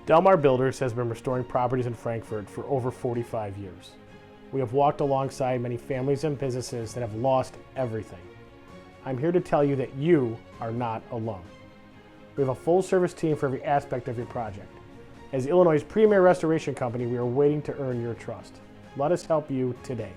Delmar Builders has been restoring properties in Frankfort for over 45 years. We have walked alongside many families and businesses that have lost everything. I'm here to tell you that you are not alone. We have a full-service team for every aspect of your project. As Illinois' premier restoration company, we are waiting to earn your trust. Let us help you today.